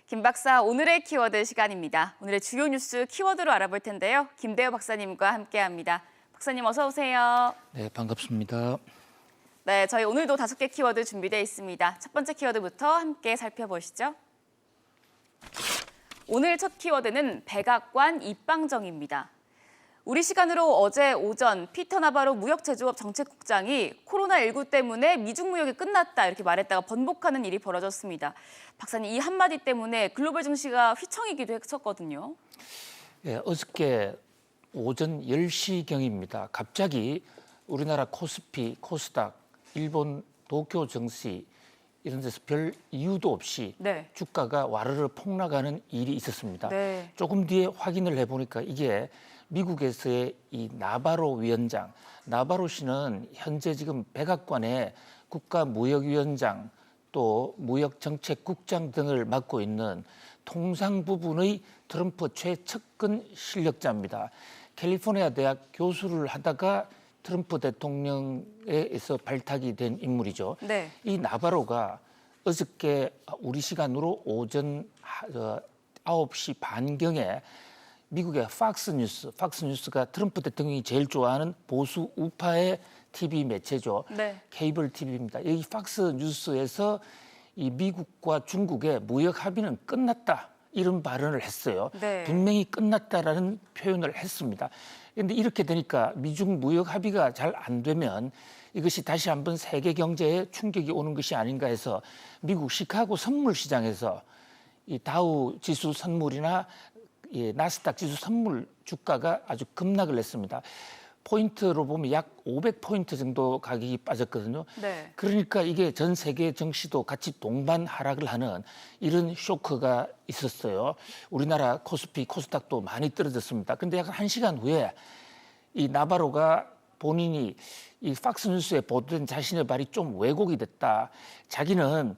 김 박사, 오늘의 키워드 시간입니다. 오늘의 주요 뉴스 키워드로 알아볼 텐데요. 김대호 박사님과 함께합니다. 박사님 어서 오세요. 네, 반갑습니다. 네, 저희 오늘도 5개 키워드 준비되어 있습니다. 첫 번째 키워드부터 함께 살펴보시죠. 오늘 첫 키워드는 백악관 입방정입니다. 우리 시간으로 어제 오전 피터 나바로 무역제조업 정책국장이 코로나19 때문에 미중 무역이 끝났다 이렇게 말했다가 번복하는 일이 벌어졌습니다. 박사님, 이 한마디 때문에 글로벌 증시가 휘청이기도 했었거든요. 예, 어저께 오전 10시경입니다. 갑자기 우리나라 코스피, 코스닥, 일본 도쿄 증시 이런 데서 별 이유도 없이 네. 주가가 와르르 폭락하는 일이 있었습니다. 네. 조금 뒤에 확인을 해보니까 이게 미국에서의 이 나바로 위원장, 나바로 씨는 현재 지금 백악관의 국가무역위원장 또 무역정책국장 등을 맡고 있는 통상 부분의 트럼프 최측근 실력자입니다. 캘리포니아 대학 교수를 하다가 트럼프 대통령에서 발탁이 된 인물이죠. 네. 이 나바로가 어저께 우리 시간으로 오전 9시 반경에 미국의 팍스뉴스가 트럼프 대통령이 제일 좋아하는 보수 우파의 TV 매체죠. 네. 케이블 TV입니다. 여기 팍스뉴스에서 이 미국과 중국의 무역 합의는 끝났다 이런 발언을 했어요. 네. 분명히 끝났다라는 표현을 했습니다. 그런데 이렇게 되니까 미중 무역 합의가 잘 안 되면 이것이 다시 한번 세계 경제에 충격이 오는 것이 아닌가 해서 미국 시카고 선물 시장에서 이 다우 지수 선물이나 나스닥 지수 선물 주가가 아주 급락을 했습니다. 포인트로 보면 약 500포인트 정도 가격이 빠졌거든요. 네. 그러니까 이게 전 세계 증시도 같이 동반 하락을 하는 이런 쇼크가 있었어요. 우리나라 코스피, 코스닥도 많이 떨어졌습니다. 근데 약 1시간 후에 이 나바로가 본인이 이 팍스뉴스에 보도된 자신의 말이 좀 왜곡이 됐다. 자기는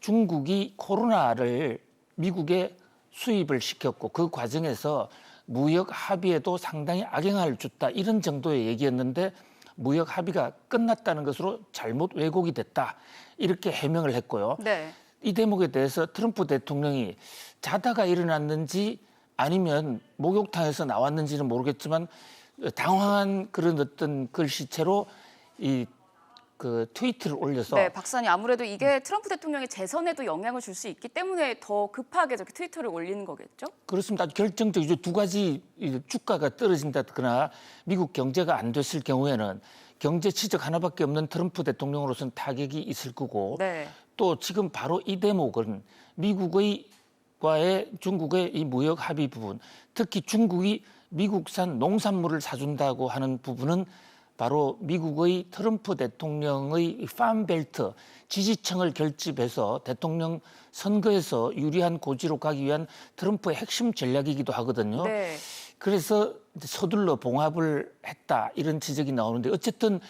중국이 코로나를 미국에 수입을 시켰고 그 과정에서 무역 합의에도 상당히 악영향을 줬다 이런 정도의 얘기였는데 무역 합의가 끝났다는 것으로 잘못 왜곡이 됐다 이렇게 해명을 했고요. 네. 이 대목에 대해서 트럼프 대통령이 자다가 일어났는지 아니면 목욕탕에서 나왔는지는 모르겠지만 당황한 그런 어떤 글씨체로 그 트위터를 올려서 네, 박사님, 아무래도 이게 트럼프 대통령의 재선에도 영향을 줄 수 있기 때문에 더 급하게 저렇게 트위터를 올리는 거겠죠? 그렇습니다. 아주 결정적이죠. 두 가지 주가가 떨어진다거나 미국 경제가 안 됐을 경우에는 경제 치적 하나밖에 없는 트럼프 대통령으로서는 타격이 있을 거고 네. 또 지금 바로 이 대목은 미국과의 중국의 이 무역 합의 부분, 특히 중국이 미국산 농산물을 사준다고 하는 부분은 바로 미국의 트럼프 대통령의 팜벨트 지지층을 결집해서 대통령 선거에서 유리한 고지로 가기 위한 트럼프의 핵심 전략이기도 하거든요. 네. 그래서 서둘러 봉합을 했다 이런 지적이 나오는데 어쨌든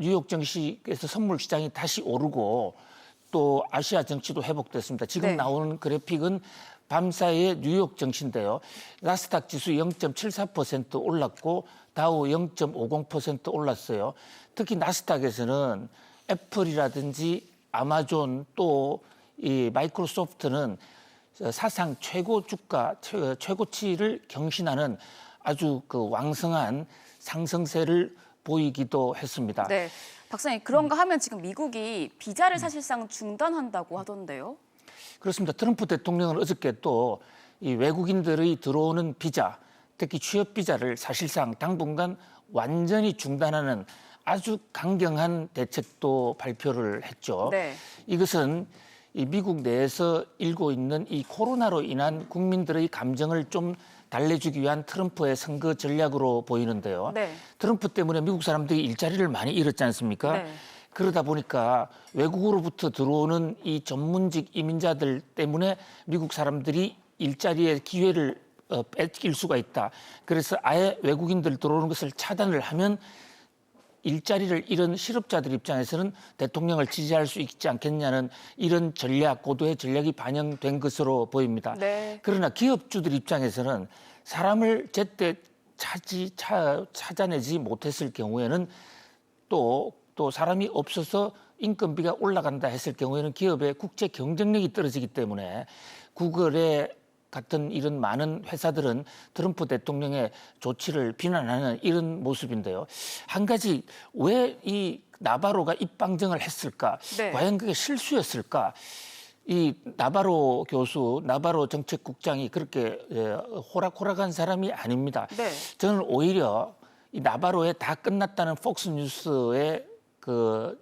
뉴욕 증시에서 선물 시장이 다시 오르고 또 아시아 증시도 회복됐습니다. 지금 네. 나오는 그래픽은 밤사이의 뉴욕 증시인데요. 나스닥 지수 0.74% 올랐고 다우 0.50% 올랐어요. 특히 나스닥에서는 애플이라든지 아마존 또 이 마이크로소프트는 사상 최고 주가 최고치를 경신하는 아주 그 왕성한 상승세를 보이기도 했습니다. 네. 박사님, 그런가 하면 지금 미국이 비자를 사실상 중단한다고 하던데요. 그렇습니다. 트럼프 대통령은 어저께 또 이 외국인들의 들어오는 비자, 특히 취업 비자를 사실상 당분간 완전히 중단하는 아주 강경한 대책도 발표를 했죠. 네. 이것은 이 미국 내에서 일고 있는 이 코로나로 인한 국민들의 감정을 좀 달래주기 위한 트럼프의 선거 전략으로 보이는데요. 네. 트럼프 때문에 미국 사람들이 일자리를 많이 잃었지 않습니까? 네. 그러다 보니까 외국으로부터 들어오는 이 전문직 이민자들 때문에 미국 사람들이 일자리의 기회를 뺏길 수가 있다. 그래서 아예 외국인들 들어오는 것을 차단을 하면 일자리를 잃은 실업자들 입장에서는 대통령을 지지할 수 있지 않겠냐는 이런 전략, 고도의 전략이 반영된 것으로 보입니다. 네. 그러나 기업주들 입장에서는 사람을 제때 찾아내지 못했을 경우에는 또 사람이 없어서 인건비가 올라간다 했을 경우에는 기업의 국제 경쟁력이 떨어지기 때문에 구글의 같은 이런 많은 회사들은 트럼프 대통령의 조치를 비난하는 이런 모습인데요. 한 가지 왜 이 나바로가 입방정을 했을까? 네. 과연 그게 실수였을까? 이 나바로 교수, 나바로 정책국장이 그렇게 호락호락한 사람이 아닙니다. 네. 저는 오히려 이 나바로에 다 끝났다는 폭스뉴스의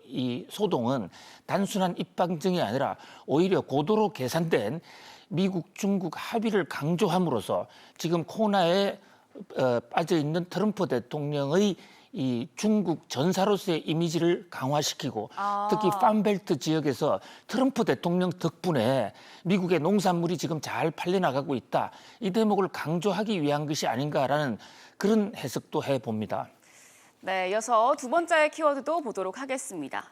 이 소동은 단순한 입방정이 아니라 오히려 고도로 계산된 미국, 중국 합의를 강조함으로써 지금 코너에 빠져 있는 트럼프 대통령의 이 중국 전사로서의 이미지를 강화시키고 특히 팜벨트 지역에서 트럼프 대통령 덕분에 미국의 농산물이 지금 잘 팔려나가고 있다. 이 대목을 강조하기 위한 것이 아닌가라는 그런 해석도 해봅니다. 네, 이어서 두 번째 키워드도 보도록 하겠습니다.